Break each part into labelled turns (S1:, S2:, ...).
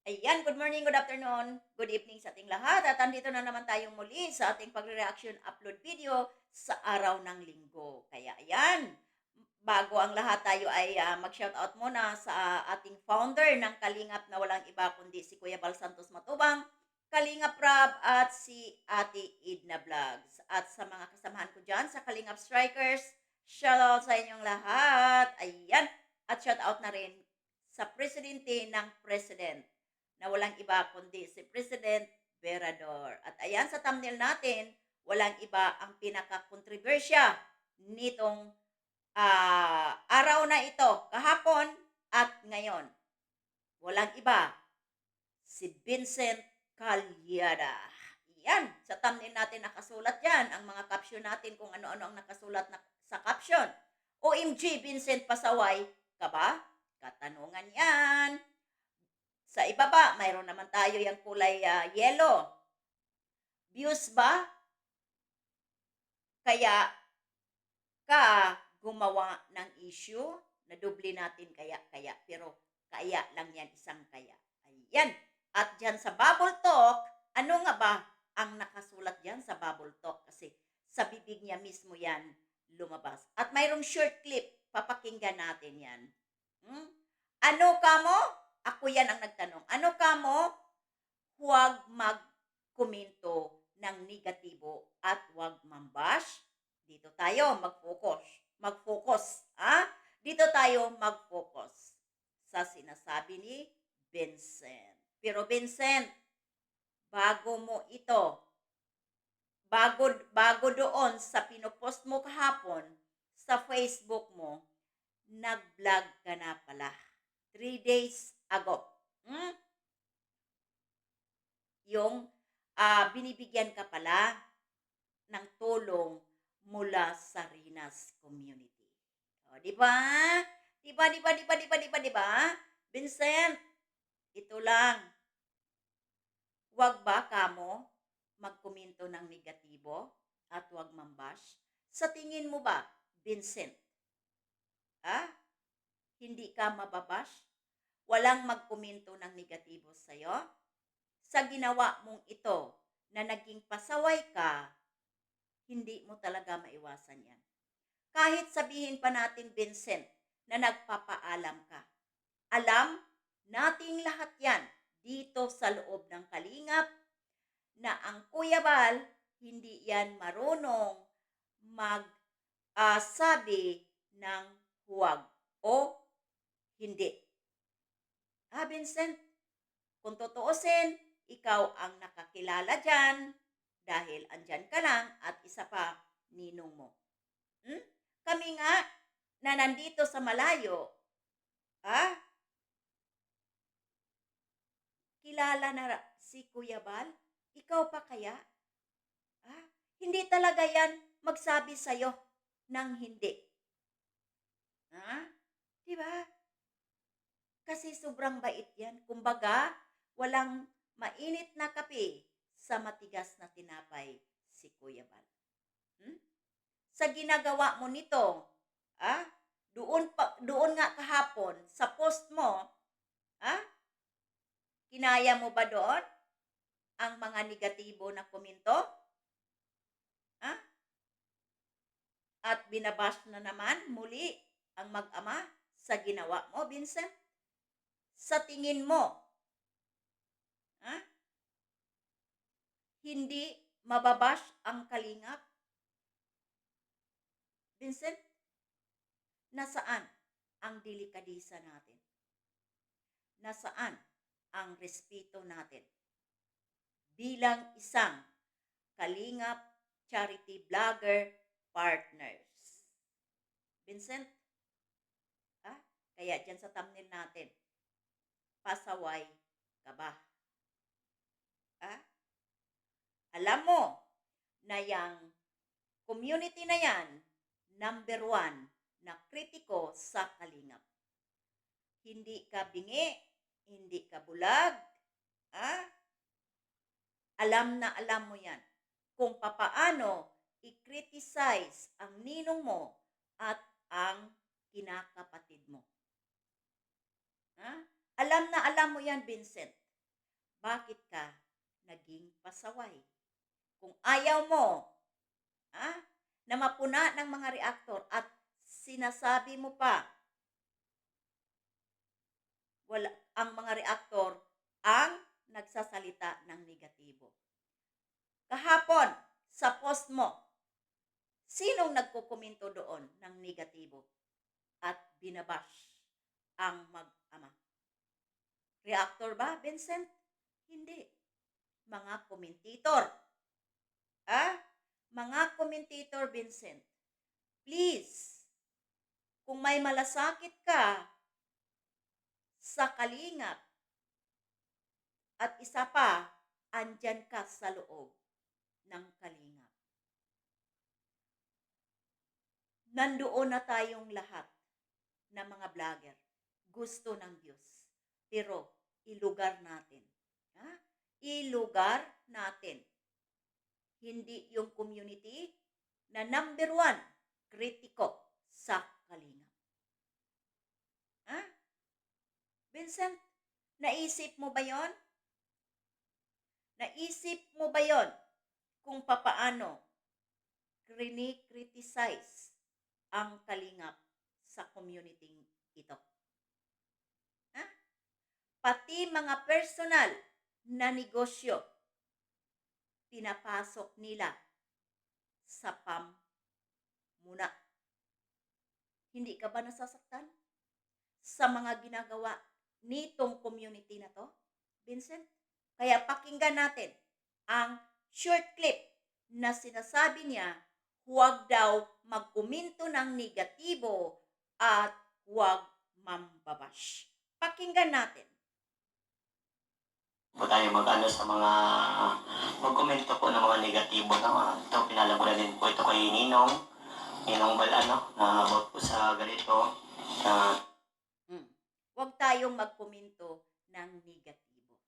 S1: Ayan, good morning, good afternoon, good evening sa ating lahat. At andito na naman tayong muli sa ating pagre-reaction upload video sa araw ng linggo. Kaya ayan, bago ang lahat tayo ay mag-shoutout muna sa ating founder ng Kalingap na walang iba kundi si Kuya Bal Santos Matubang, Kalingap Rab at si Ate Idna Vlogs. At sa mga kasamahan ko dyan sa Kalingap Strikers, shoutout sa inyong lahat. Ayan, at shoutout na rin sa presidente ng president na walang iba kundi si President Verador. At ayan sa thumbnail natin, walang iba ang pinaka-kontrobersya nitong araw na ito, kahapon at ngayon. Walang iba, si Vincent Calyada. Yan, sa thumbnail natin nakasulat yan, ang mga caption natin kung ano-ano ang nakasulat sa caption. OMG, Vincent Pasaway, ka ba? Katanungan yan. Sa ibaba, mayroon naman tayo yung kulay yellow. Views ba? Kaya ka gumawa ng issue na doble natin kaya. Pero kaya lang yan, isang kaya. Ayan. At dyan sa bubble talk, ano nga ba ang nakasulat dyan sa bubble talk? Kasi sa bibig niya mismo yan lumabas. At mayroong short clip, papakinggan natin yan. Ano ka mo? Ako yan ang nagtanong. Ano ka mo? Huwag mag-komento ng negatibo at huwag mambash. Dito tayo mag-focus. Mag-focus. Dito tayo mag-focus sa sinasabi ni Vincent. Pero Vincent, bago mo ito, bago doon sa pinopost mo kahapon sa Facebook mo, nag-vlog ka na pala. 3 days ago. Yung binibigyan ka pala ng tulong mula sa Rinas community. O, di ba? Di ba, di ba, di ba, di ba, di ba, di ba? Vincent, ito lang. Huwag ba kamo magkomento ng negatibo at huwag mambash? Sa tingin mo ba, Vincent, hindi ka mababash? Walang magkomento ng negatibo sa'yo? Sa ginawa mong ito na naging pasaway ka, hindi mo talaga maiwasan yan. Kahit sabihin pa natin, Vincent, na nagpapaalam ka. Alam nating lahat yan dito sa loob ng Kalingap na ang Kuya Bal, hindi yan marunong magsabi ng huwag o hindi. Vincent, kung tutuusin, ikaw ang nakakilala dyan dahil andyan ka lang at isa pa, ninong mo. Kami nga na nandito sa malayo, kilala na si Kuya Bal? Ikaw pa kaya? Hindi talaga yan magsabi sa'yo ng hindi. Diba? Kasi sobrang bait yan. Kumbaga, walang mainit na kape sa matigas na tinapay si Kuya Bal. Sa ginagawa mo nito, doon nga kahapon sa post mo, kinaya mo ba doon ang mga negatibo na komento? At binabash na naman muli ang mag-ama sa ginawa mo, Vincent? Sa tingin mo, hindi mababash ang Kalingap? Vincent, nasaan ang delikadisa natin? Nasaan ang respeto natin bilang isang Kalingap charity vlogger partners? Vincent, kaya dyan sa thumbnail natin, pasaway ka ba? Alam mo na yung community na yan, number 1 na kritiko sa Kalingap. Hindi ka bingi, hindi ka bulag, alam na alam mo yan kung papaano i-criticize ang ninong mo at ang kinakapatid mo. Alam na alam mo yan, Vincent. bakit ka naging pasaway? Kung ayaw mo na mapuna ng mga reaktor at sinasabi mo pa wala ang mga reaktor ang nagsasalita ng negatibo. Kahapon sa post mo, sinong nagkukomento doon ng negatibo at binabash ang mag-ama? Reactor ba, Vincent? Hindi. Mga komentator. Mga komentator, Vincent. Please, kung may malasakit ka sa Kalingap at isa pa, andyan ka sa loob ng Kalingap. Nandoon na tayong lahat na mga vlogger. Gusto ng Diyos. Pero ilugar natin. Ilugar natin. Hindi yung community na number 1 kritiko sa Kalingap. Vincent, naisip mo ba yon? Naisip mo ba yon kung papaano criticize ang Kalingap sa community ito? Pati mga personal na negosyo, pinapasok nila sa pamuna. Hindi ka ba nasasaktan sa mga ginagawa nitong community na to, Vincent? Kaya pakinggan natin ang short clip na sinasabi niya, huwag daw magkomento ng negatibo at huwag mambabash. Pakinggan natin.
S2: Po tayo mag-ano sa mga mag-komento po ng mga negatibo na ito, pinalagunan din po ito kay Ninong Balano na about po sa ganito.
S1: Huwag tayong magkomento ng negatibo.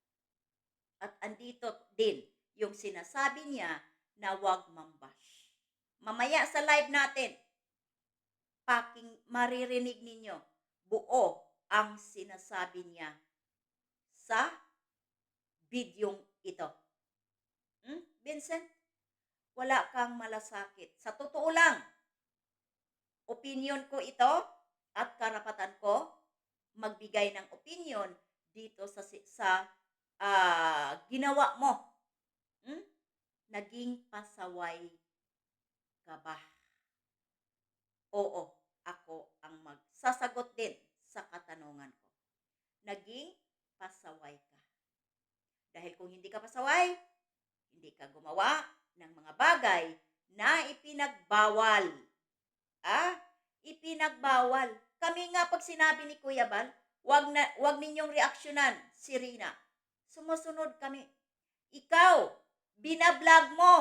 S1: At andito din yung sinasabi niya na huwag mambash. Mamaya sa live natin, maririnig ninyo buo ang sinasabi niya sa videong ito. Vincent, wala kang malasakit. Sa totoo lang, opinion ko ito at karapatan ko magbigay ng opinion dito sa ginawa mo. Naging pasaway ka ba? Oo, ako ang magsasagot din sa katanungan ko. Naging pasaway ka. Dahil kung hindi ka pasaway, hindi ka gumawa ng mga bagay na ipinagbawal. Ipinagbawal. Kami nga pag sinabi ni Kuya Bal, wag ninyong reaksyonan si Rina. Sumusunod kami. Ikaw, binablog mo.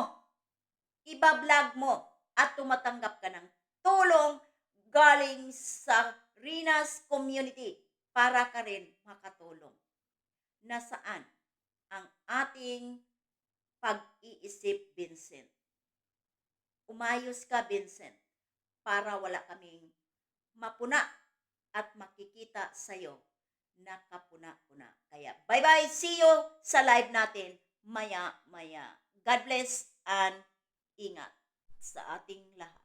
S1: Ibablog mo at tumatanggap ka ng tulong galing sa Rina's community para ka rin makatulong. Nasaan ang ating pag-iisip, Vincent? Umayos ka, Vincent, para wala kaming mapuna at makikita sa'yo na kapuna-puna. Kaya bye-bye, see you sa live natin maya-maya. God bless and ingat sa ating lahat.